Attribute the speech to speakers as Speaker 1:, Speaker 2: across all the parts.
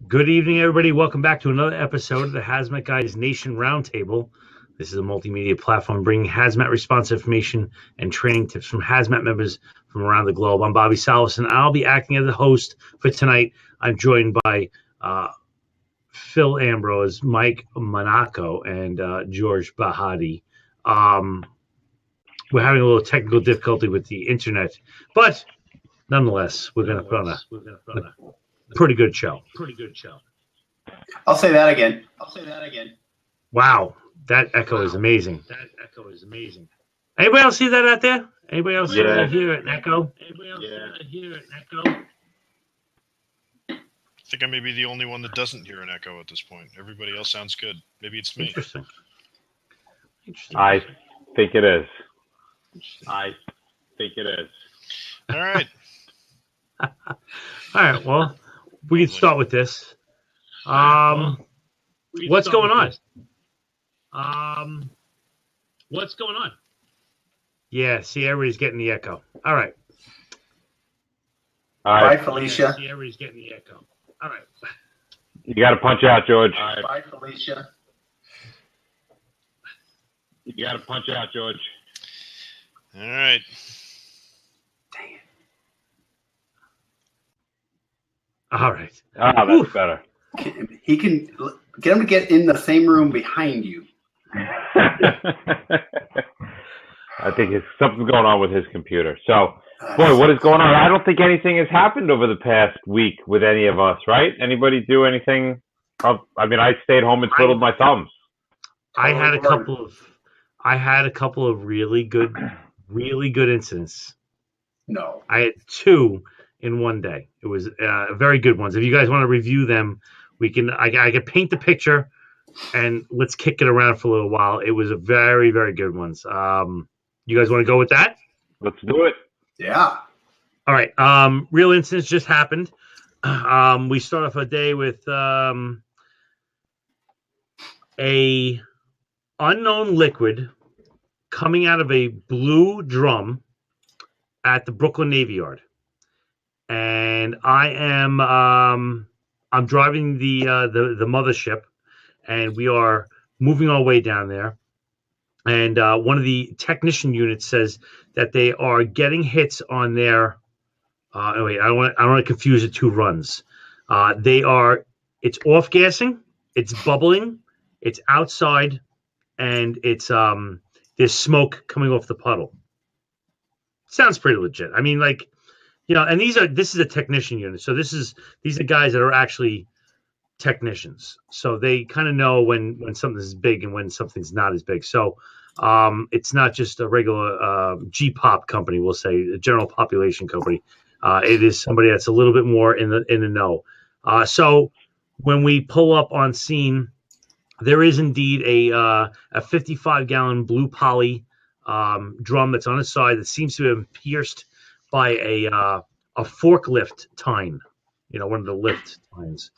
Speaker 1: Good evening, everybody. Welcome back to another episode of the Hazmat Guys Nation Roundtable. This is a multimedia platform bringing hazmat response information and training tips from hazmat members from around the globe. I'm Bobby Salas, and I'll be acting as the host for tonight. I'm joined by Phil Ambrose, Mike Monaco, and George Bahadi. We're having a little technical difficulty with the internet, but nonetheless, we're going to put on a pretty good show.
Speaker 2: I'll say that again.
Speaker 1: Wow, that echo is amazing. Anybody else see that out there? Anybody else hear an echo?
Speaker 3: I think I may be the only one that doesn't hear an echo at this point. Everybody else sounds good. Maybe it's me.
Speaker 1: Interesting.
Speaker 4: I think it is.
Speaker 3: All right.
Speaker 1: All right, well, we can start with this. What's going on? Yeah, see, everybody's getting the echo. All right.
Speaker 2: Bye, Felicia.
Speaker 1: See, everybody's getting the echo. All right.
Speaker 4: You got to punch out, George.
Speaker 2: Bye, Felicia.
Speaker 4: You got to punch out, George.
Speaker 3: All right.
Speaker 1: All right.
Speaker 4: Ah, that's better.
Speaker 2: He can get him to get in the same room behind you.
Speaker 4: I think something's going on with his computer. So, boy, what is going on? I don't think anything has happened over the past week with any of us, right? Anybody do anything? I mean, I stayed home and twiddled my thumbs.
Speaker 1: I had a couple of really good incidents.
Speaker 2: No.
Speaker 1: I had two in one day. It was very good ones. If you guys want to review them, I can paint the picture and let's kick it around for a little while. It was a very, very good ones. You guys want to go with that?
Speaker 4: Let's do it.
Speaker 2: Yeah.
Speaker 1: All right. Real incidents just happened. We start off a day with a unknown liquid coming out of a blue drum at the Brooklyn Navy Yard. And I'm driving the mothership, and we are moving our way down there. And one of the technician units says that they are getting hits on their. I don't want to confuse the two runs. It's off gassing, it's bubbling, it's outside, and it's there's smoke coming off the puddle. Sounds pretty legit. I mean, like. And this is a technician unit. So these are guys that are actually technicians. So they kind of know when something's big and when something's not as big. So it's not just a regular G-pop company, we'll say, a general population company. It is somebody that's a little bit more in the know. So when we pull up on scene, there is indeed a 55-gallon blue poly drum that's on its side that seems to have been pierced by a forklift tine, one of the lift tines.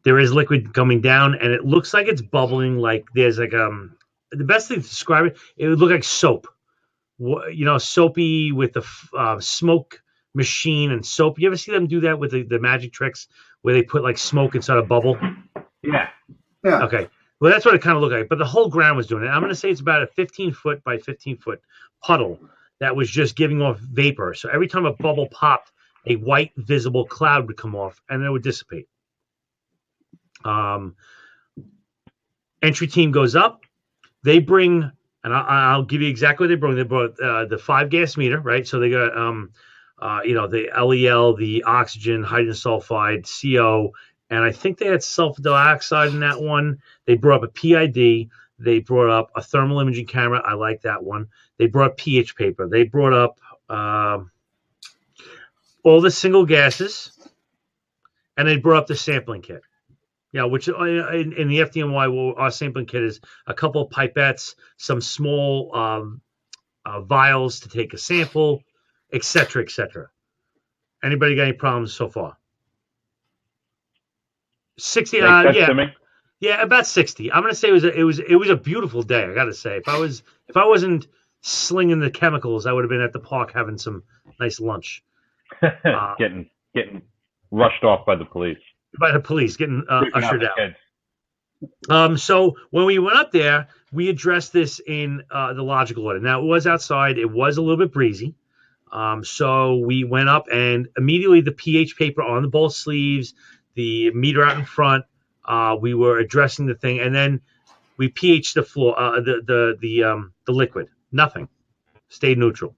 Speaker 1: There is liquid coming down, and it looks like it's bubbling. Like there's like the best thing to describe it would look like soap. Soapy with the smoke machine and soap. You ever see them do that with the magic tricks where they put like smoke inside a bubble?
Speaker 4: Yeah.
Speaker 1: Okay. Well, that's what it kind of looked like. But the whole ground was doing it. I'm going to say it's about a 15-foot by 15-foot puddle that was just giving off vapor. So every time a bubble popped, a white visible cloud would come off, and then it would dissipate. Entry team goes up. They bring, and I'll give you exactly what they brought. They brought the 5-gas meter, right? So they got, the LEL, the oxygen, hydrogen sulfide, CO, and I think they had sulfur dioxide in that one. They brought up a PID. They brought up a thermal imaging camera. I like that one. They brought up pH paper. They brought up all the single gases, and they brought up the sampling kit. Which in the FDNY, our sampling kit is a couple of pipettes, some small vials to take a sample, et cetera, et cetera. Anybody got any problems so far? 60. Yeah, about 60. I'm gonna say it was a beautiful day. I gotta say, if I wasn't slinging the chemicals, I would have been at the park having some nice lunch.
Speaker 4: Getting rushed off by the police.
Speaker 1: by the police, getting
Speaker 4: Freaking
Speaker 1: ushered
Speaker 4: the
Speaker 1: out.
Speaker 4: kids.
Speaker 1: So when we went up there, we addressed this in the logical order. Now, it was outside. It was a little bit breezy. So we went up, and immediately the pH paper on the both sleeves, the meter out in front, we were addressing the thing, and then we pH the floor, the liquid. Nothing. Stayed neutral.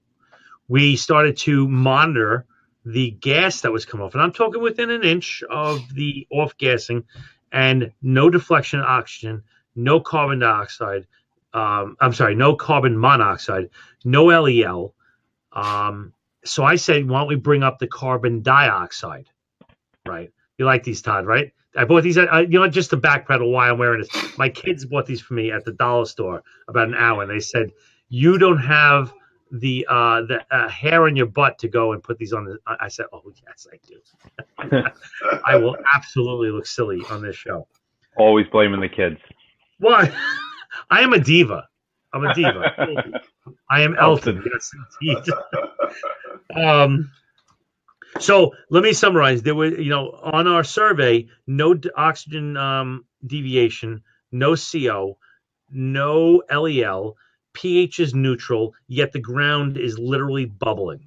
Speaker 1: We started to monitor the gas that was coming off, and I'm talking within an inch of the off gassing, and no deflection of oxygen, no carbon dioxide. No carbon monoxide, no LEL. So I said, why don't we bring up the carbon dioxide? Right? You like these, Todd? Right? I bought these. Just to backpedal why I'm wearing this. My kids bought these for me at the dollar store about an hour, and they said, "You don't have the hair on your butt to go and put these on." I said, "Oh yes, I do. I will absolutely look silly on this show."
Speaker 4: Always blaming the kids.
Speaker 1: Well, I am a diva. I'm a diva. I am Elton. Yes, indeed. So let me summarize. There were, on our survey, no oxygen deviation, no CO, no LEL, pH is neutral, yet the ground is literally bubbling.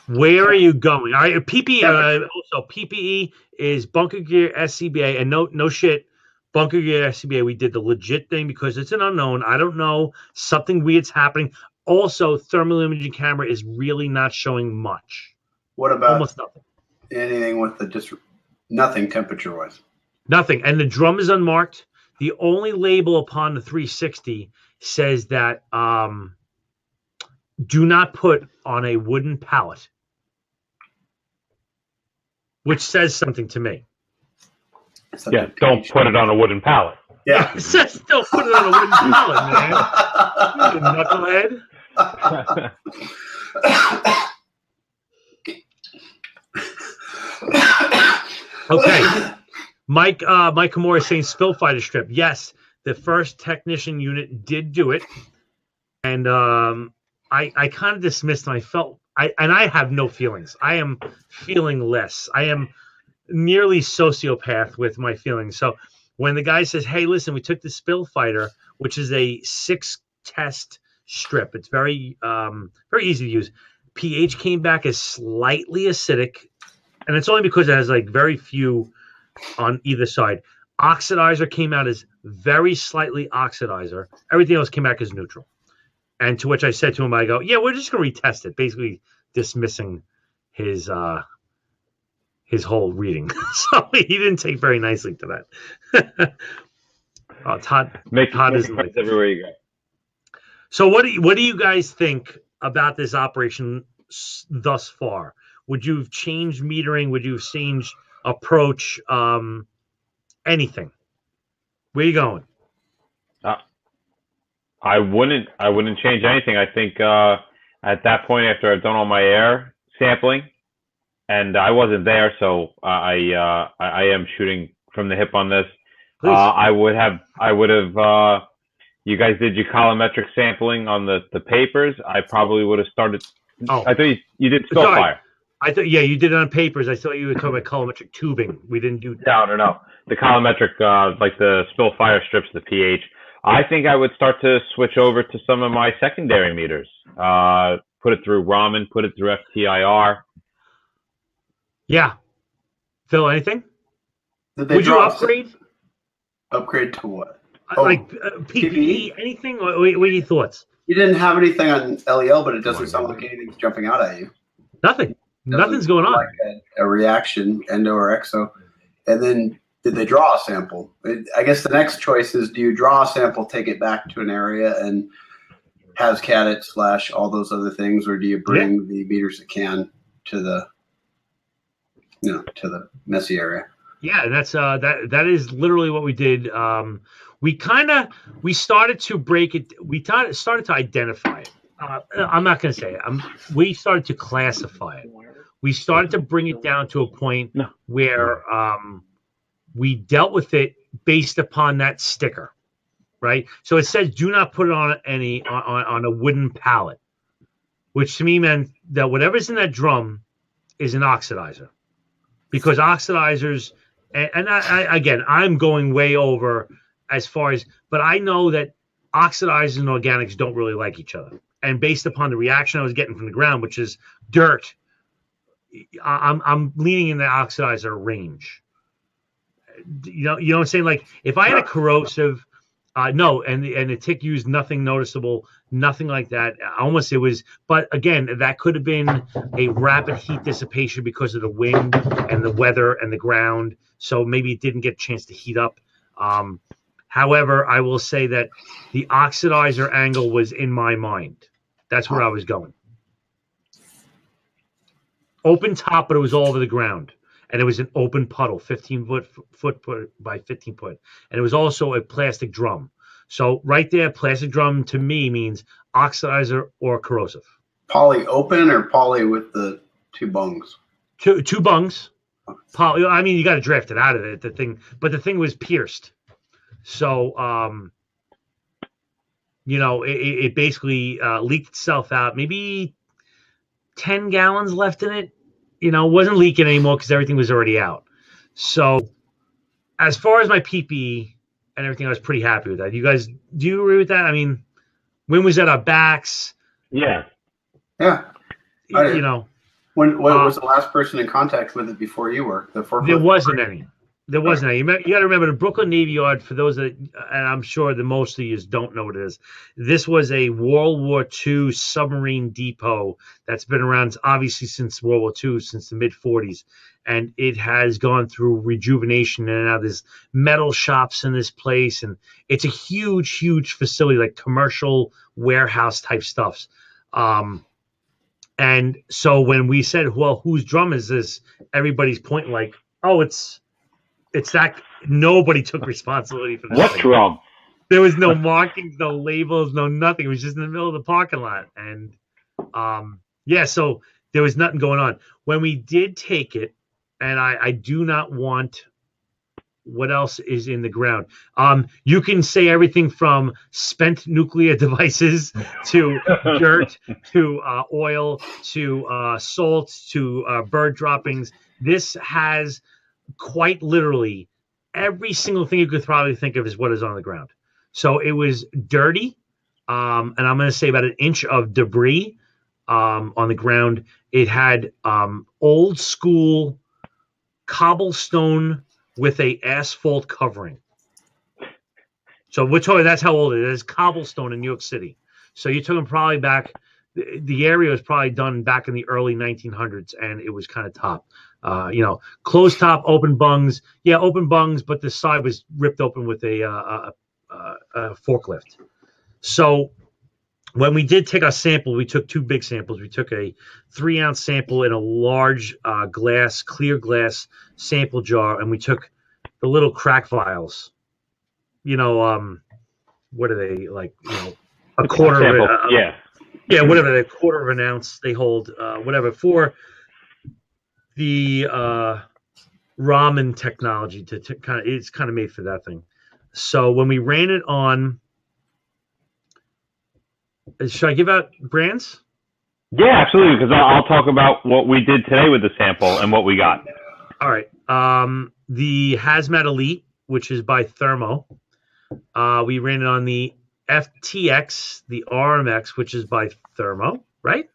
Speaker 1: Where are you going? All right, PPE. Also, PPE is bunker gear, SCBA, and no shit. Bunker gear, SCBA. We did the legit thing because it's an unknown. I don't know. Something weird's happening. Also, thermal imaging camera is really not showing much.
Speaker 2: What about
Speaker 1: almost nothing?
Speaker 2: Anything with just nothing temperature-wise?
Speaker 1: Nothing. And the drum is unmarked. The only label upon the 360 says that do not put on a wooden pallet, which says something to me.
Speaker 4: Yeah, don't put it on a wooden pallet.
Speaker 2: Yeah,
Speaker 1: it says don't put it on a wooden pallet, man. You knucklehead. Okay. Mike Kimura is saying spill fighter strip. Yes, the first technician unit did do it. And I kind of dismissed, and I have no feelings. I am feelingless. I am nearly sociopath with my feelings. So when the guy says, "Hey, listen, we took the spill fighter, which is a 6-test strip. It's very very easy to use. pH came back as slightly acidic, and it's only because it has like very few on either side. Oxidizer came out as very slightly oxidizer. Everything else came back as neutral." And to which I said to him, I go, "Yeah, we're just going to retest it," basically dismissing his whole reading. So he didn't take very nicely to that. Todd isn't like that.
Speaker 4: Everywhere you go.
Speaker 1: So what do you guys think about this operation thus far? Would you have changed metering? Would you have changed approach? Anything? Where are you going?
Speaker 4: I wouldn't change anything. I think at that point, after I've done all my air sampling, and I wasn't there, so I am shooting from the hip on this. I would have. You guys did your colorimetric sampling on the papers. I probably would have started.
Speaker 1: Oh,
Speaker 4: I thought you did spill fire.
Speaker 1: I thought, yeah, you did it on papers. I thought you were talking about colorimetric tubing. We didn't do that.
Speaker 4: No. The colorimetric, like the spill fire strips, the pH. I think I would start to switch over to some of my secondary meters. Put it through Raman, put it through FTIR.
Speaker 1: Yeah. Phil, anything? Would you upgrade?
Speaker 2: Upgrade to what?
Speaker 1: Like PPE, anything? What are your thoughts?
Speaker 2: You didn't have anything on LEL, but it doesn't sound like anything's jumping out at you.
Speaker 1: Nothing. Nothing's going on.
Speaker 2: Like a reaction, endo or exo. And then did they draw a sample? I guess the next choice is, do you draw a sample, take it back to an area and Hazmat it / all those other things, or do you bring the meters that can to the messy area? Yeah,
Speaker 1: and that's that is literally what we did. We started to break it. We started to identify it. I'm not going to say it. We started to classify it. We started to bring it down to a point where we dealt with it based upon that sticker, right? So it says, "Do not put it on a wooden pallet," which to me meant that whatever's in that drum is an oxidizer. because oxidizers, and again, I'm going way over as far as, but I know that oxidizers and organics don't really like each other. And based upon the reaction I was getting from the ground, which is dirt, I'm leaning in the oxidizer range. You know what I'm saying? Like if I had a corrosive, no, and the tick used nothing noticeable, nothing like that. Almost it was, but again, that could have been a rapid heat dissipation because of the wind and the weather and the ground. So maybe it didn't get a chance to heat up. However, I will say that the oxidizer angle was in my mind. That's where I was going. Open top, but it was all over the ground. And it was an open puddle, 15 foot by 15 foot. And it was also a plastic drum. So right there, plastic drum to me means oxidizer or corrosive.
Speaker 2: Poly open or poly with the two bungs?
Speaker 1: Two bungs. Poly, I mean, you got to draft it out of it. But the thing was pierced. So, it basically leaked itself out. Maybe 10 gallons left in it. Wasn't leaking anymore because everything was already out. So as far as my PPE and everything, I was pretty happy with that. You guys, do you agree with that? I mean, when was that our backs?
Speaker 2: Yeah.
Speaker 1: When
Speaker 2: When was the last person in contact with it before you were?
Speaker 1: There wasn't any. There wasn't any. You got to remember the Brooklyn Navy Yard, for those that, and I'm sure that most of you don't know what it is. This was a World War II submarine depot that's been around obviously since World War II, since the mid-40s. And it has gone through rejuvenation. And now there's metal shops in this place. And it's a huge, huge facility, like commercial warehouse type stuffs. And so when we said, well, whose drum is this? Everybody's pointing like, oh, it's that. Nobody took responsibility for this.
Speaker 4: What's wrong?
Speaker 1: There was no markings, no labels, no nothing. It was just in the middle of the parking lot. And so there was nothing going on. When we did take it, and I do not want what else is in the ground. You can say everything from spent nuclear devices to dirt to oil to salt to bird droppings. This has quite literally every single thing you could probably think of is what is on the ground. So it was dirty, and I'm going to say about an inch of debris on the ground. It had old school cobblestone with a asphalt covering. So we're talking, that's how old it is. Cobblestone in New York City. So you're talking probably back, the area was probably done back in the early 1900s, and it was kind of top. Closed top, open bungs. Yeah, open bungs, but the side was ripped open with a forklift. So when we did take our sample, we took two big samples. We took a 3-ounce sample in a large clear glass sample jar, and we took the little crack vials. What are they, like? A quarter
Speaker 4: sample.
Speaker 1: of it. Yeah, whatever. A quarter of an ounce they hold, whatever, for the Raman technology to kind of, it's kind of made for that thing. So when we ran it on, should I give out brands?
Speaker 4: Yeah, absolutely, because I'll talk about what we did today with the sample and what we got.
Speaker 1: All right. The Hazmat Elite, which is by Thermo. We ran it on the FTX, the RMX, which is by Thermo, right?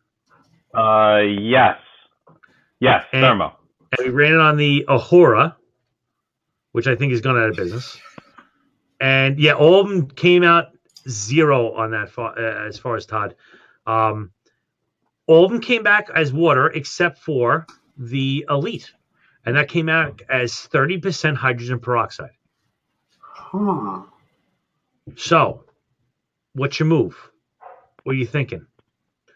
Speaker 4: Yes. Yes, Thermo.
Speaker 1: And we ran it on the Ahura, which I think is gone out of business. And yeah, all of them came out 0 on that as far as Todd. All of them came back as water except for the Elite. And that came out as 30% hydrogen peroxide.
Speaker 2: Huh.
Speaker 1: So, what's your move? What are you thinking?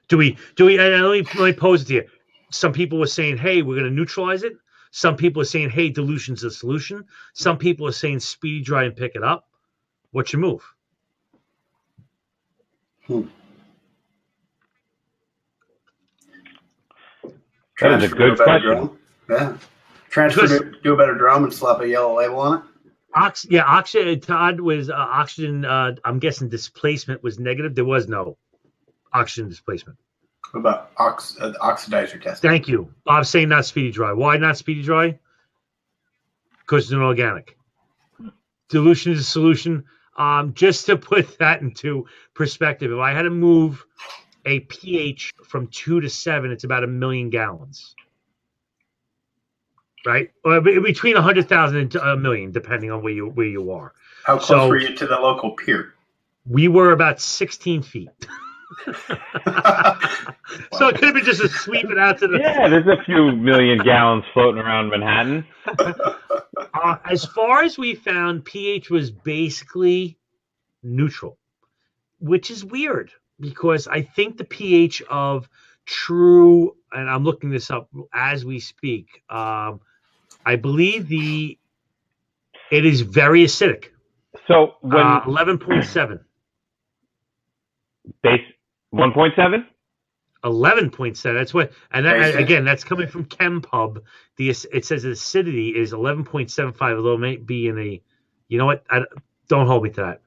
Speaker 1: Do we? Let me pose it to you. Some people were saying, hey, we're going to neutralize it. Some people are saying, hey, dilution's the solution. Some people are saying speedy dry and pick it up. What's your move?
Speaker 4: That is a good question.
Speaker 2: Drum. Yeah. Do a better drum and slap a yellow label on it.
Speaker 1: Oxygen. Todd was oxygen. I'm guessing displacement was negative. There was no oxygen displacement.
Speaker 2: What about oxidizer testing?
Speaker 1: Thank you. Bob's saying not speedy dry. Why not speedy dry? because it's an organic. Dilution is a solution. Just to put that into perspective, if I had to move a pH from 2 to 7, it's about 1 million gallons. Right? Or between 100,000 and 1 million, depending on where you are.
Speaker 2: How close were you to the local pier?
Speaker 1: We were about 16 feet.
Speaker 2: Wow.
Speaker 1: So it could have been just a sweep it out to the.
Speaker 4: Yeah, there's a few million gallons floating around Manhattan.
Speaker 1: As far as we found, pH was basically neutral, which is weird because I think the pH of true, and I'm looking this up as we speak. I believe it is very acidic.
Speaker 4: So when
Speaker 1: 11.7.
Speaker 4: base 1.7.
Speaker 1: 11.7. That's what, and that,
Speaker 2: Basic.
Speaker 1: again, that's coming from ChemPub. It says the acidity is 11.75, although it may be in a. You know what? Don't hold me to that.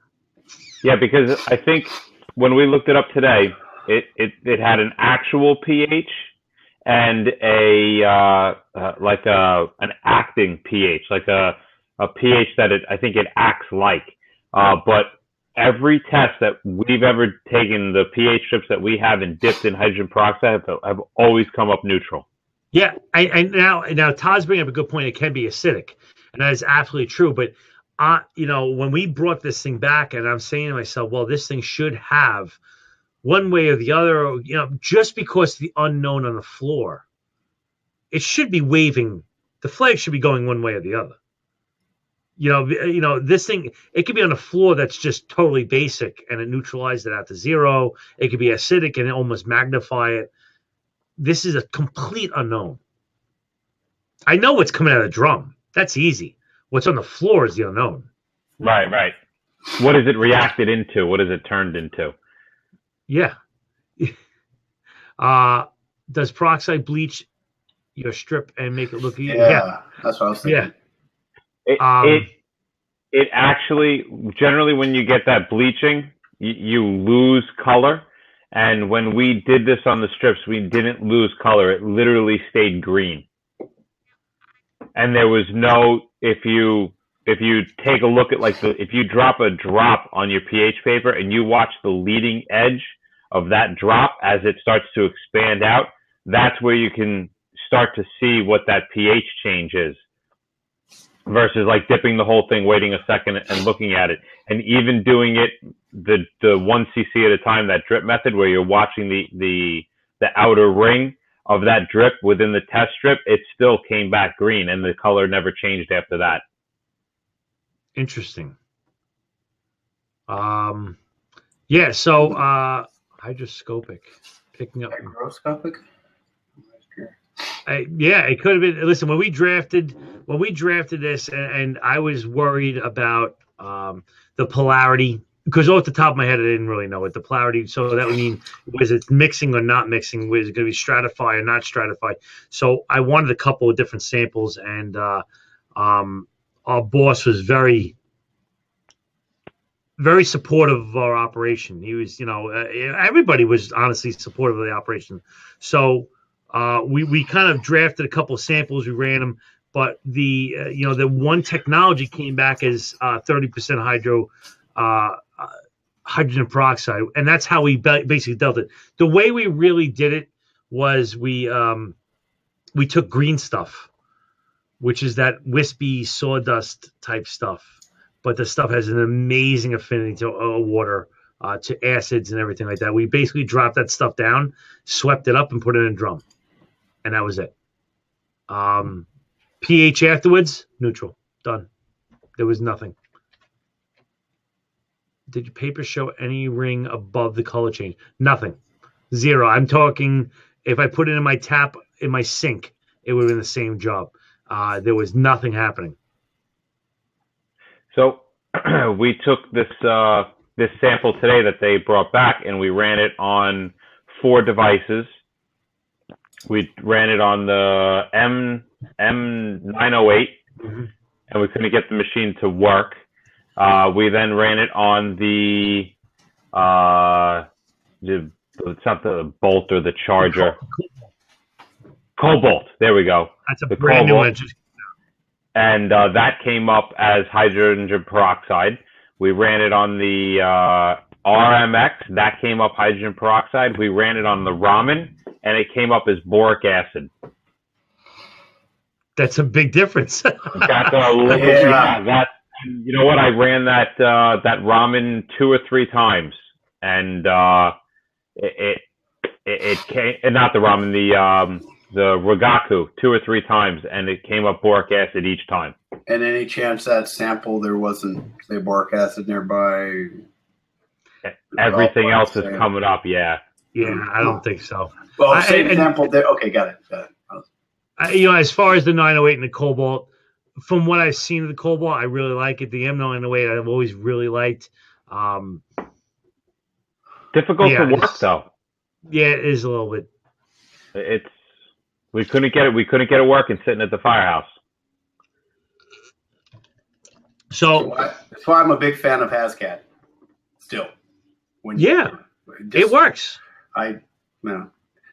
Speaker 4: Yeah, because I think when we looked it up today, it had an actual pH and an acting pH, like a pH that I think it acts like. But every test that we've ever taken, the pH strips that we have and dipped in hydrogen peroxide have always come up neutral.
Speaker 1: Yeah, and now Todd's bringing up a good point. It can be acidic, and that is absolutely true. But when we brought this thing back, and I'm saying to myself, well, this thing should have one way or the other. Just because the unknown on the floor, it should be waving. The flag should be going one way or the other. This thing, it could be on a floor that's just totally basic and it neutralized it out to zero. It could be acidic and it almost magnify it. This is a complete unknown. I know what's coming out of the drum. That's easy. What's on the floor is the unknown.
Speaker 4: Right. What is it reacted into? What is it turned into?
Speaker 1: Yeah. Does peroxide bleach your strip and make it look easy?
Speaker 2: Yeah, that's what I was thinking.
Speaker 4: It actually, generally when you get that bleaching, you lose color. And when we did this on the strips, we didn't lose color. It literally stayed green. And there was no, if you take a look at if you drop a drop on your pH paper and you watch the leading edge of that drop as it starts to expand out, that's where you can start to see what that pH change is. Versus like dipping the whole thing, waiting a second and looking at it. And even doing it the 1 cc at a time, that drip method where you're watching the outer ring of that drip within the test strip, it still came back green and the color never changed after that.
Speaker 1: Interesting. Yeah, so hydroscopic, picking up.
Speaker 2: Microscopic?
Speaker 1: Yeah, it could have been. Listen, when we drafted this, and I was worried about the polarity, because off the top of my head, I didn't really know what the polarity. So that would mean, was it mixing or not mixing? Was it going to be stratified or not stratified? So I wanted a couple of different samples, and our boss was very, very supportive of our operation. He was, everybody was honestly supportive of the operation. So we kind of drafted a couple of samples. We ran them, but the one technology came back as 30% hydrogen peroxide, and that's how we basically dealt it. The way we really did it was we took green stuff, which is that wispy sawdust type stuff, but the stuff has an amazing affinity to water, to acids and everything like that. We basically dropped that stuff down, swept it up, and put it in a drum, and that was it. pH afterwards, neutral, done. There was nothing. Did your paper show any ring above the color change? Nothing. Zero. I'm talking, if I put it in my tap, in my sink, it would have been the same job. There was nothing happening.
Speaker 4: So we took this sample today that they brought back, and we ran it on 4 devices. We ran it on the M908, and we couldn't get the machine to work. We then ran it on it's not the Bolt or the Charger. Cobalt. There we go.
Speaker 1: That's a brand new one.
Speaker 4: and that came up as hydrogen peroxide. We ran it on the RMX. That came up hydrogen peroxide. We ran it on the Ramen, and it came up as boric acid.
Speaker 1: That's a big difference.
Speaker 4: That's a little,
Speaker 2: Yeah.
Speaker 4: That, you know what? I ran that Ramen 2 or 3 times, and it came, and not the Ramen, the Ragaku 2 or 3 times, and it came up boric acid each time.
Speaker 2: And any chance that sample there wasn't, say, boric acid nearby?
Speaker 4: Everything else is coming up, yeah.
Speaker 1: Yeah, I don't think so.
Speaker 2: Well, same sample there. Okay, got it.
Speaker 1: As far as the 908 and the Cobalt, from what I've seen of the Cobalt, I really like it. The M908 I've always really liked.
Speaker 4: Difficult to work though.
Speaker 1: Yeah, it is a little bit.
Speaker 4: We couldn't get it working sitting at the firehouse.
Speaker 1: So
Speaker 2: that's why I'm a big fan of Hazmat. Still,
Speaker 1: it works.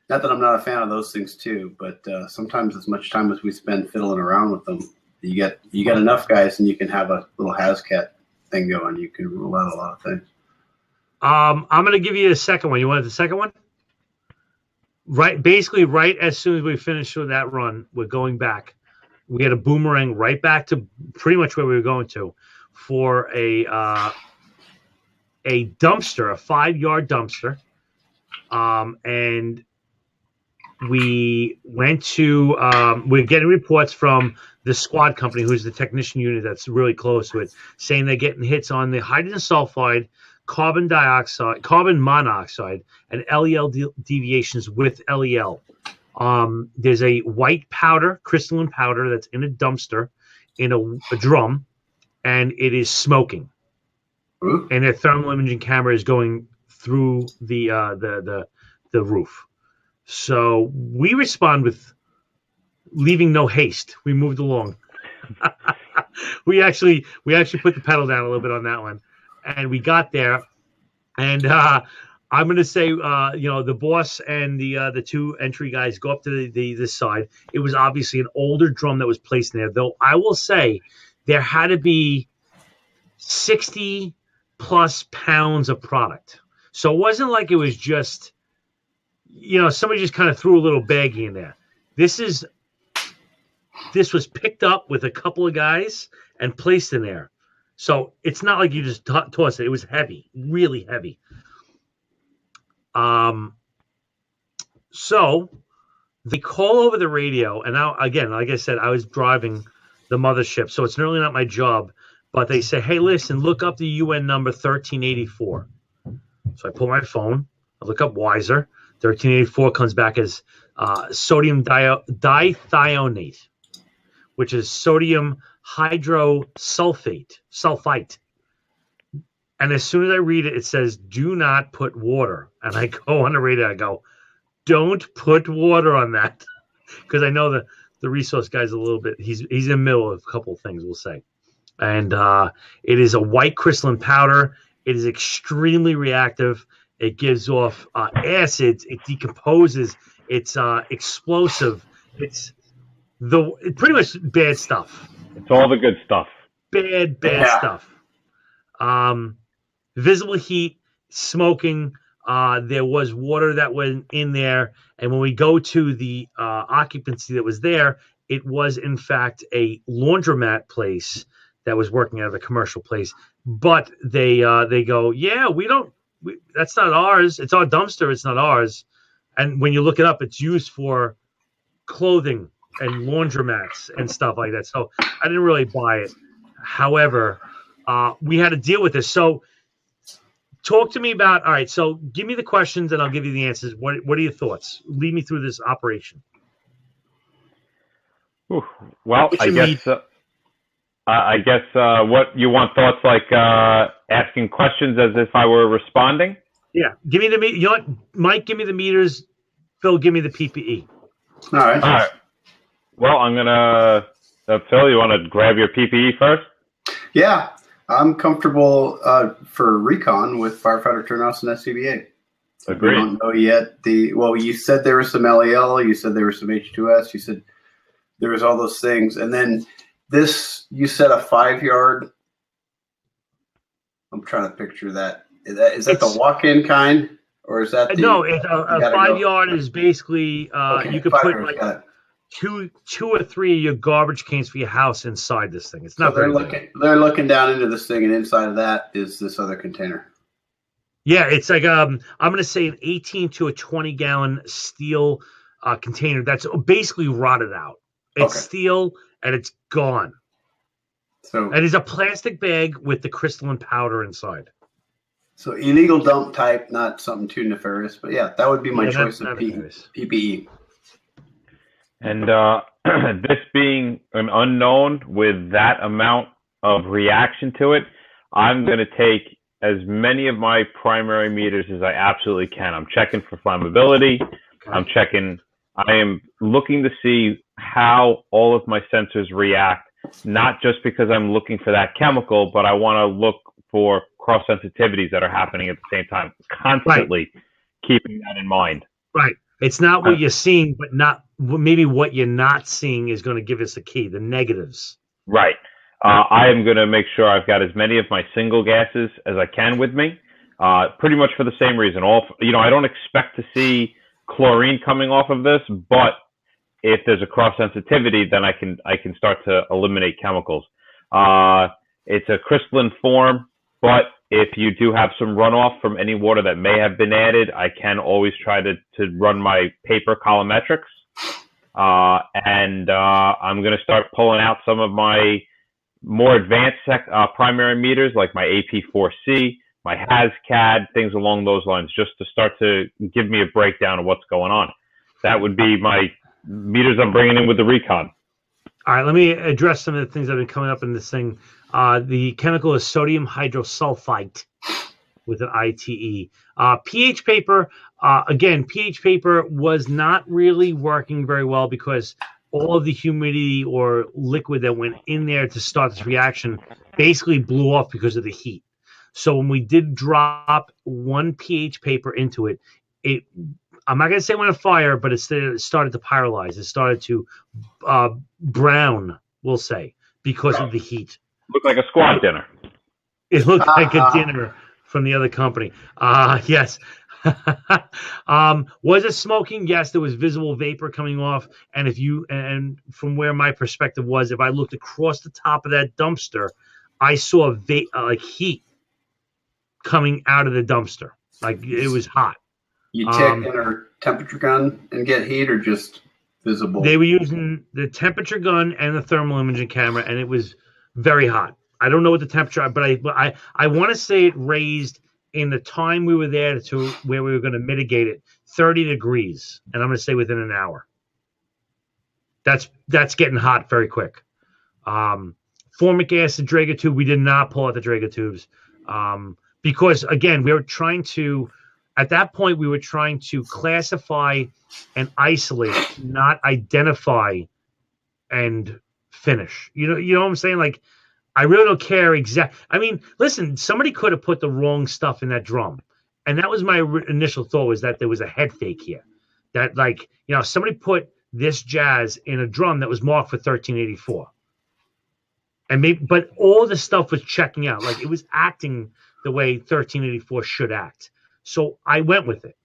Speaker 2: Not that I'm not a fan of those things too, but sometimes as much time as we spend fiddling around with them, you get enough guys, and you can have a little Hazmat thing going. You can rule out a lot of things.
Speaker 1: I'm going to give you a second one. You want the second one? Basically, right as soon as we finish with that run, we're going back. We had a boomerang right back to pretty much where we were going to for a dumpster, a 5-yard dumpster, and we went to we're getting reports from the squad company, who's the technician unit that's really close to it, saying they're getting hits on the hydrogen sulfide, carbon monoxide, and LEL deviations with LEL. There's a white powder, crystalline powder, that's in a dumpster in a drum, and it is smoking.
Speaker 2: Ooh.
Speaker 1: And their thermal imaging camera is going through the roof. So we respond with leaving no haste. We moved along. we actually put the pedal down a little bit on that one, and we got there. And I'm going to say, the boss and the 2 entry guys go up to this side. It was obviously an older drum that was placed in there, though. I will say there had to be 60 plus pounds of product. So it wasn't like it was just, somebody just kind of threw a little baggie in there. This was picked up with a couple of guys and placed in there. So it's not like you just toss it. It was heavy, really heavy. So they call over the radio, and now, again, like I said, I was driving the mothership, so it's really not my job. But they say, hey, listen, look up the UN number 1384. So I pull my phone, I look up Wiser. 1384 comes back as sodium dithionate, which is sodium hydrosulfite. And as soon as I read it, it says, do not put water. And I go on the radio, I go, don't put water on that. Because I know the resource guy's a little bit, he's in the middle of a couple of things, we'll say. And it is a white crystalline powder. It is extremely reactive. It gives off acids. It decomposes. It's explosive. It's pretty much bad stuff.
Speaker 4: It's all the good stuff.
Speaker 1: Bad stuff. Visible heat, smoking. There was water that went in there. And when we go to the occupancy that was there, it was, in fact, a laundromat place that was working out of a commercial place. But they go, yeah, that's not ours. It's our dumpster. It's not ours. And when you look it up, it's used for clothing and laundromats and stuff like that. So I didn't really buy it. However, we had to deal with this. So talk to me about, all right, so give me the questions and I'll give you the answers. What are your thoughts? Lead me through this operation.
Speaker 4: Ooh, well, I guess what you want thoughts like asking questions as if I were responding?
Speaker 1: Yeah. Give me the Mike, give me the meters. Phil, give me the PPE.
Speaker 2: All right.
Speaker 4: Well, I'm going to, Phil, you want to grab your PPE first?
Speaker 2: Yeah. I'm comfortable for recon with firefighter turnouts and SCBA.
Speaker 4: Agreed.
Speaker 2: We don't know yet. You said there was some LEL. You said there was some H2S. You said there was all those things. And then this, you said a 5-yard. I'm trying to picture that. Is that the walk-in kind, or is that the?
Speaker 1: No, it's a 5-yard is basically
Speaker 2: Okay,
Speaker 1: you could
Speaker 2: 5
Speaker 1: put
Speaker 2: yards,
Speaker 1: like
Speaker 2: got it.
Speaker 1: two or three of your garbage cans for your house inside this thing. It's
Speaker 2: So
Speaker 1: not
Speaker 2: they're
Speaker 1: very big.
Speaker 2: they're looking down into this thing, and inside of that is this other container.
Speaker 1: Yeah, it's like I'm going to say an 18 to a 20-gallon steel container that's basically rotted out. It's
Speaker 2: Okay.
Speaker 1: steel and it's gone.
Speaker 2: So
Speaker 1: It is a plastic bag with the crystalline powder inside.
Speaker 2: So illegal dump type, not something too nefarious, but yeah, that would be my
Speaker 1: Yeah,
Speaker 2: choice
Speaker 1: not
Speaker 2: of
Speaker 1: nefarious.
Speaker 2: PPE.
Speaker 4: And this being an unknown with that amount of reaction to it, I'm going to take as many of my primary meters as I absolutely can. I'm checking for flammability.
Speaker 1: Okay.
Speaker 4: I am looking to see how all of my sensors react, not just because I'm looking for that chemical, but I want to look for cross sensitivities that are happening at the same time, constantly keeping that in mind.
Speaker 1: Right. It's not what you're seeing, but not maybe what you're not seeing is going to give us the key, the negatives.
Speaker 4: Right. I am going to make sure I've got as many of my single gases as I can with me, pretty much for the same reason. I don't expect to see chlorine coming off of this, but if there's a cross sensitivity, then I can start to eliminate chemicals. It's a crystalline form, but if you do have some runoff from any water that may have been added, I can always try to run my paper colorimetrics. And I'm going to start pulling out some of my more advanced primary meters, like my AP4C, my HazCAD, things along those lines, just to start to give me a breakdown of what's going on. That would be my meters I'm bringing in with the recon.
Speaker 1: All right, let me address some of the things that have been coming up in this thing. The chemical is sodium hydrosulfite with an ITE. pH paper, again, pH paper was not really working very well because all of the humidity or liquid that went in there to start this reaction basically blew off because of the heat. So when we did drop one pH paper into it, I'm not going to say it went on fire, but it started to pyrolyze. It started to brown, we'll say, because of the heat.
Speaker 4: Looked like a squad dinner.
Speaker 1: It looked like a dinner from the other company. Yes. Was it smoking? Yes, there was visible vapor coming off. And from where my perspective was, if I looked across the top of that dumpster, I saw like heat coming out of the dumpster. Like it was hot.
Speaker 2: You take in a temperature gun and get heat, or just visible?
Speaker 1: They were using the temperature gun and the thermal imaging camera, and it was very hot. I don't know what the temperature, but I want to say it raised in the time we were there to where we were going to mitigate it 30 degrees, and I'm going to say within an hour. That's getting hot very quick. Formic acid Drager tube, we did not pull out the Drager tubes because again we were trying to. At that point, we were trying to classify and isolate, not identify and finish. You know what I'm saying? Like, I really don't care I mean, listen, somebody could have put the wrong stuff in that drum. And that was my initial thought, was that there was a head fake here. That, like, somebody put this jazz in a drum that was marked for 1384. But all the stuff was checking out. Like, it was acting the way 1384 should act. So I went with it.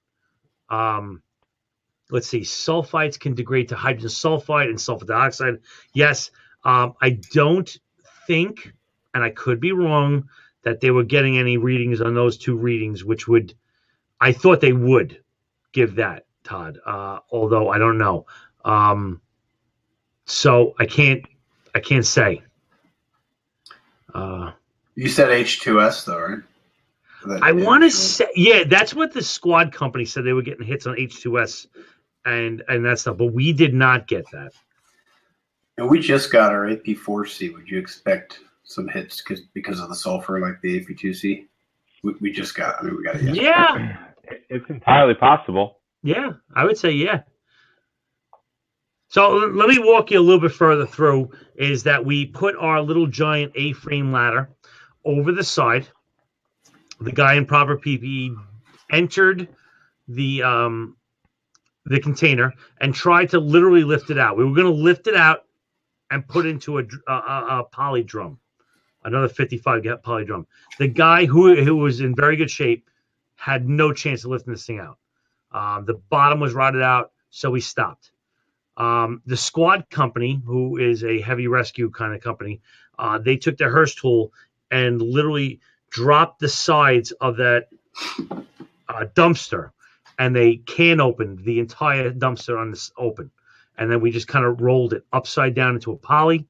Speaker 1: Let's see. Sulfites can degrade to hydrogen sulfide and sulfur dioxide. Yes. I don't think, and I could be wrong, that they were getting any readings on those two readings, I thought they would give that, Todd. Although I don't know. So I can't say.
Speaker 2: You said H2S though, right?
Speaker 1: I want to say, yeah, that's what the squad company said. They were getting hits on H2S and that stuff, but we did not get that.
Speaker 2: And we just got our AP4C. Would you expect some hits because of the sulfur, like the AP2C? We just got. I mean, we got it yesterday.
Speaker 1: Yeah,
Speaker 4: it's entirely possible.
Speaker 1: Yeah, I would say yeah. So let me walk you a little bit further through. Is that we put our little giant A-frame ladder over the side. The guy in proper PPE entered the container and tried to literally lift it out. We were going to lift it out and put into a poly drum, another 55 poly drum. The guy who was in very good shape had no chance of lifting this thing out. The bottom was rotted out, so we stopped. The squad company, who is a heavy rescue kind of company, they took their Hearst tool and literally dropped the sides of that dumpster, and they can opened the entire dumpster on this open. And then we just kind of rolled it upside down into a poly,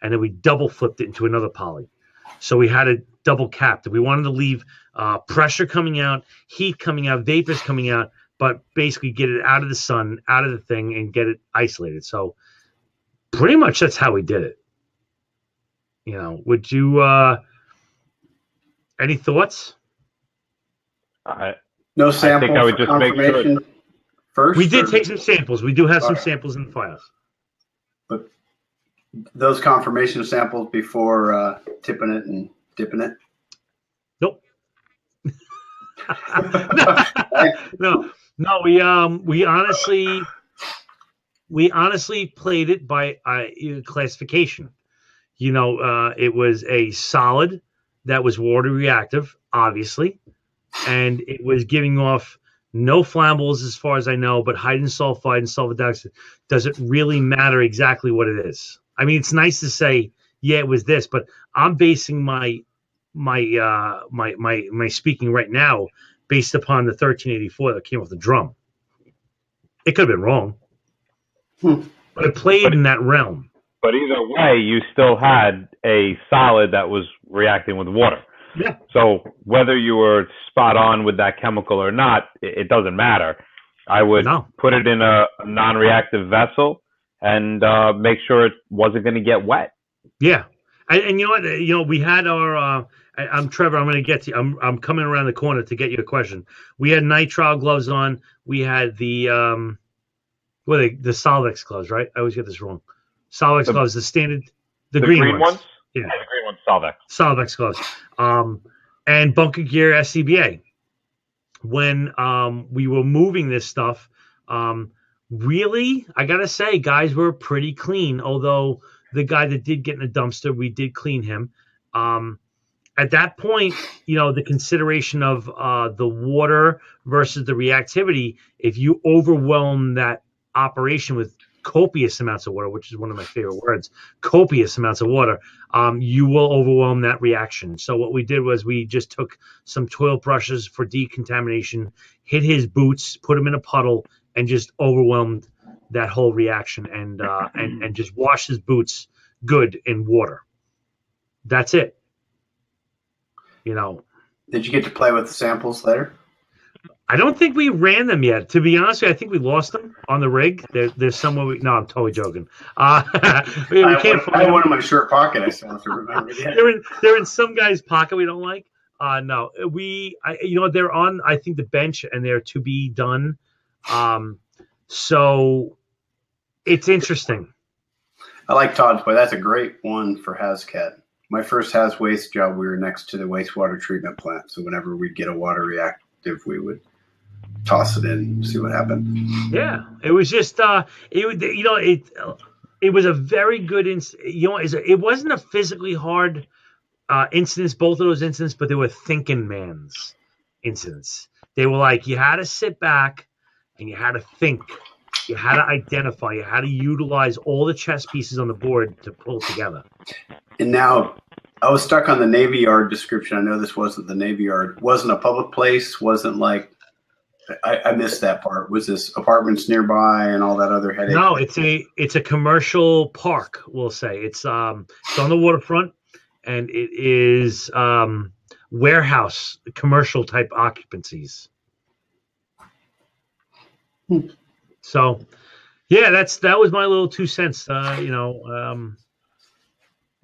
Speaker 1: and then we double flipped it into another poly. So we had it double capped. We wanted to leave pressure coming out, heat coming out, vapors coming out, but basically get it out of the sun, out of the thing, and get it isolated. So pretty much that's how we did it. You know, would you any thoughts?
Speaker 2: No sample.
Speaker 4: I think I would just make sure.
Speaker 2: First,
Speaker 1: we did take some samples. We do have some samples in the files.
Speaker 2: But those confirmation samples before tipping it and dipping it?
Speaker 1: Nope. No. We honestly played it by classification. You know, it was a solid that was water reactive, obviously, and it was giving off no flammables as far as I know, but hydrogen sulfide and sulfur dioxide. Does it really matter exactly what it is? I mean, it's nice to say, yeah, it was this, but I'm basing my speaking right now based upon the 1384 that came off the drum. It could have been wrong, but it played in that realm.
Speaker 4: But either way, you still had a solid that was reacting with water.
Speaker 1: Yeah.
Speaker 4: So whether you were spot on with that chemical or not, it doesn't matter. I would put it in a non-reactive vessel and make sure it wasn't going to get wet.
Speaker 1: Yeah. And you know what? You know, we had our. I'm Trevor. I'm going to get to you. I'm coming around the corner to get you a question. We had nitrile gloves on. We had the the Solvex gloves, right? I always get this wrong. Solvex gloves, the standard, the green ones.
Speaker 4: Yeah, the green ones, Solvex.
Speaker 1: Solvex gloves. And bunker gear SCBA. When we were moving this stuff, really, I gotta say, guys were pretty clean. Although the guy that did get in a dumpster, we did clean him. At that point, you know, the consideration of the water versus the reactivity, if you overwhelm that operation with copious amounts of water, which is one of my favorite words, copious amounts of water, you will overwhelm that reaction. So what we did was we just took some toilet brushes for decontamination, hit his boots, put him in a puddle, and just overwhelmed that whole reaction and just washed his boots good in water. That's it. You know.
Speaker 2: Did you get to play with the samples later?
Speaker 1: I don't think we ran them yet. To be honest with you, I think we lost them on the rig. There's somewhere no, I'm totally joking. We can't find
Speaker 2: I had one in my shirt pocket. I still have to remember that.
Speaker 1: They're in some guy's pocket we don't like. No, you know, they're on, I think, the bench, and they're to be done. So it's interesting.
Speaker 2: I like Todd's play. That's a great one for HazCat. My first Haz waste job, we were next to the wastewater treatment plant. So whenever we'd get a water reactive, we would toss it in and see what happened.
Speaker 1: Yeah, it was just it was a very good it wasn't a physically hard incidents, both of those incidents, but they were thinking man's incidents. They were like, you had to sit back and you had to think, you had to identify, you had to utilize all the chess pieces on the board to pull together.
Speaker 2: And now I was stuck on the Navy Yard description. I know this wasn't the Navy Yard. Wasn't a public place. Wasn't like, I missed that part. Was this apartments nearby and all that other headache?
Speaker 1: No, it's a commercial park, we'll say. It's on the waterfront, and it is warehouse, commercial type occupancies. So, yeah, that was my little 2 cents.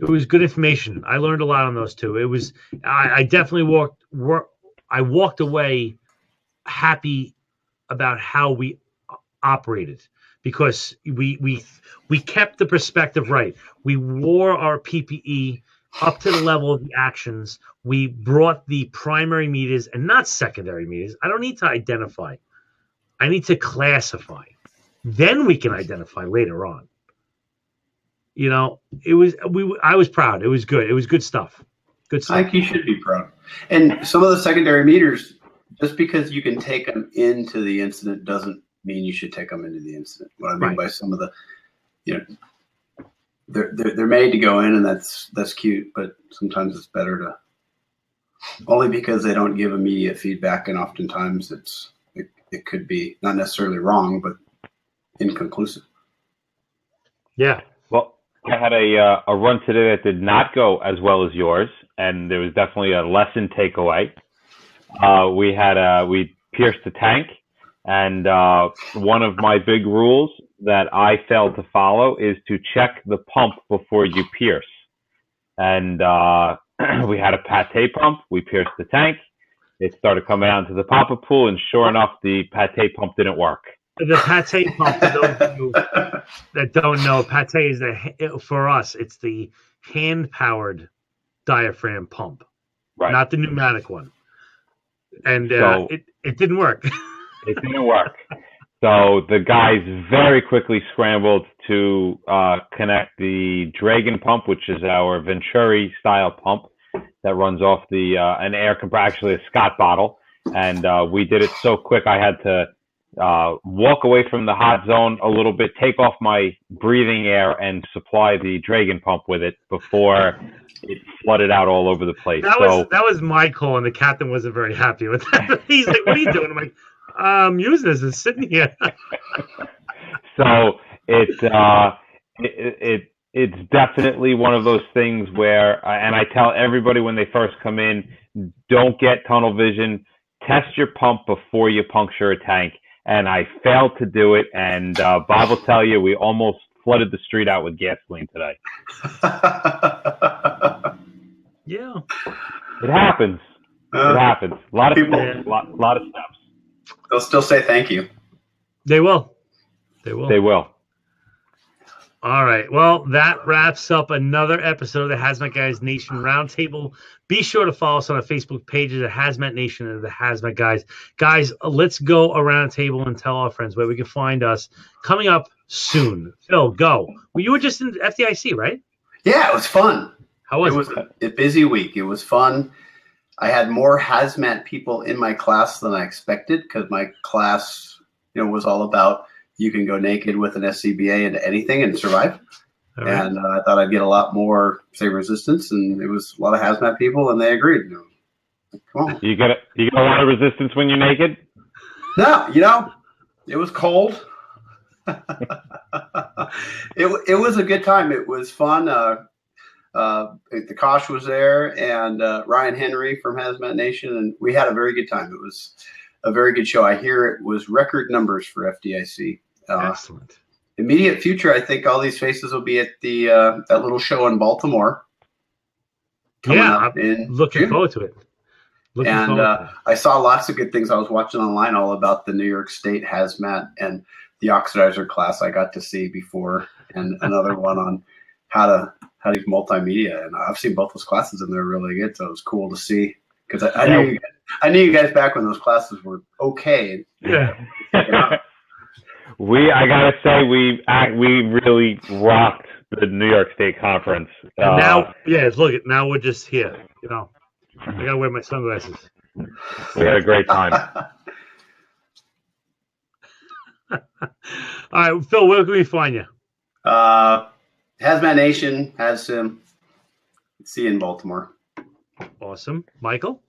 Speaker 1: It was good information. I learned a lot on those two. It was I definitely walked away happy about how we operated, because we kept the perspective right. We wore our PPE up to the level of the actions. We brought the primary meters and not secondary meters. I don't need to identify. I need to classify. Then we can identify later on. You know, it was I was proud. It was good. It was good stuff. Good
Speaker 2: I
Speaker 1: stuff.
Speaker 2: think you should be proud. And some of the secondary meters, just because you can take them into the incident doesn't mean you should take them into the incident. What I mean
Speaker 1: Right.
Speaker 2: by some of the, you know, they're made to go in, and that's cute. But sometimes it's better to, only because they don't give immediate feedback, and oftentimes it could be not necessarily wrong, but inconclusive.
Speaker 1: Yeah.
Speaker 4: Well, I had a run today that did not go as well as yours, and there was definitely a lesson takeaway. We pierced the tank, and one of my big rules that I failed to follow is to check the pump before you pierce. And we had a pate pump. We pierced the tank. It started coming out into the popper pool, and sure enough, the pate pump didn't work.
Speaker 1: The pate pump, for those of you that don't know, pate is for us, it's the hand-powered diaphragm pump,
Speaker 4: Right.
Speaker 1: not the pneumatic one. And
Speaker 4: So-
Speaker 1: it didn't work.
Speaker 4: It didn't work. So the guys very quickly scrambled to connect the Dragon pump, which is our Venturi style pump that runs off the an air compressor, actually a Scott bottle. And we did it so quick I had to walk away from the hot zone a little bit, take off my breathing air, and supply the Dragon pump with it before it flooded out all over the place.
Speaker 1: That was my call, and the captain wasn't very happy with that. He's like, "What are you doing?" I'm like, "I'm using this. It's sitting here."
Speaker 4: So it's definitely one of those things where, and I tell everybody when they first come in, don't get tunnel vision. Test your pump before you puncture a tank. And I failed to do it, and Bob will tell you we almost flooded the street out with gasoline today.
Speaker 1: Yeah,
Speaker 4: it happens. It happens. A lot of
Speaker 2: People-
Speaker 4: steps. Lot of steps.
Speaker 2: They'll still say thank you.
Speaker 1: they will. They will.
Speaker 4: They will.
Speaker 1: All right. Well, that wraps up another episode of the Hazmat Guys Nation Roundtable. Be sure to follow us on our Facebook pages at Hazmat Nation and the Hazmat Guys. Guys, let's go around the table and tell our friends where we can find us coming up soon. Phil, go. Well, you were just in FDIC, right?
Speaker 2: Yeah, it was fun.
Speaker 1: How was
Speaker 2: It was a busy week. It was fun. I had more hazmat people in my class than I expected, because my class, was all about you can go naked with an SCBA into anything and survive.
Speaker 1: All right.
Speaker 2: And I thought I'd get a lot more, say, resistance, and it was a lot of hazmat people, and they agreed. Come on.
Speaker 4: You get a lot of resistance when you're naked?
Speaker 2: No, it was cold. It was a good time. It was fun. The Kosh was there, and Ryan Henry from Hazmat Nation, and we had a very good time. It was a very good show. I hear it was record numbers for FDIC.
Speaker 1: Excellent.
Speaker 2: Immediate future, I think all these faces will be at the that little show in Baltimore. coming
Speaker 1: Yeah,
Speaker 2: up in
Speaker 1: Looking
Speaker 2: June.
Speaker 1: forward to it.
Speaker 2: And I saw lots of good things. I was watching online all about the New York State hazmat and the oxidizer class I got to see before, and another one on how to use multimedia. And I've seen both those classes, and they're really good. So it was cool to see, because I knew you guys back when those classes were okay.
Speaker 1: Yeah.
Speaker 4: I gotta say, we really rocked the New York State conference.
Speaker 1: And now, now we're just here. I gotta wear my sunglasses.
Speaker 4: We had a great time.
Speaker 1: All right, Phil, where can we find you?
Speaker 2: Hazmat Nation has him. See you in Baltimore.
Speaker 1: Awesome. Michael?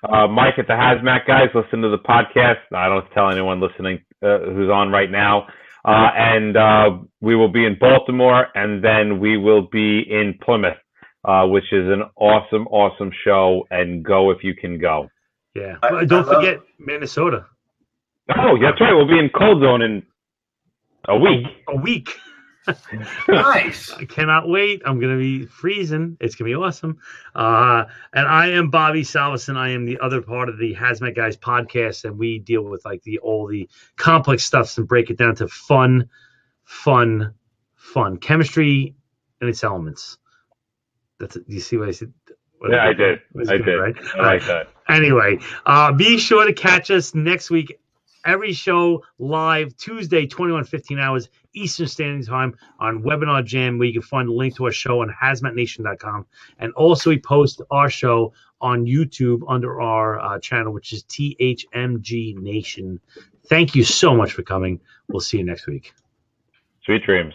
Speaker 4: Mike at the Hazmat Guys. Listen to the podcast. I don't tell anyone listening who's on right now. And we will be in Baltimore, and then we will be in Plymouth, which is an awesome, awesome show. And go if you can go.
Speaker 1: Yeah. Don't forget Minnesota.
Speaker 4: Oh, that's right. We'll be in Cold Zone in a week.
Speaker 1: A week.
Speaker 2: Nice.
Speaker 1: I cannot wait. I'm going to be freezing. It's going to be awesome. And I am Bobby Salveson. I am the other part of the Hazmat Guys podcast, and we deal with all the complex stuff and break it down to fun chemistry and its elements. That's it. Do you see what I said?
Speaker 4: Yeah, I did. I did.
Speaker 1: Right?
Speaker 4: I like that.
Speaker 1: Anyway, be sure to catch us next week every show live Tuesday, 21:15 hours Eastern Standard Time on Webinar Jam, where you can find the link to our show on hazmatnation.com. And also, we post our show on YouTube under our channel, which is THMG Nation. Thank you so much for coming. We'll see you next week.
Speaker 4: Sweet dreams.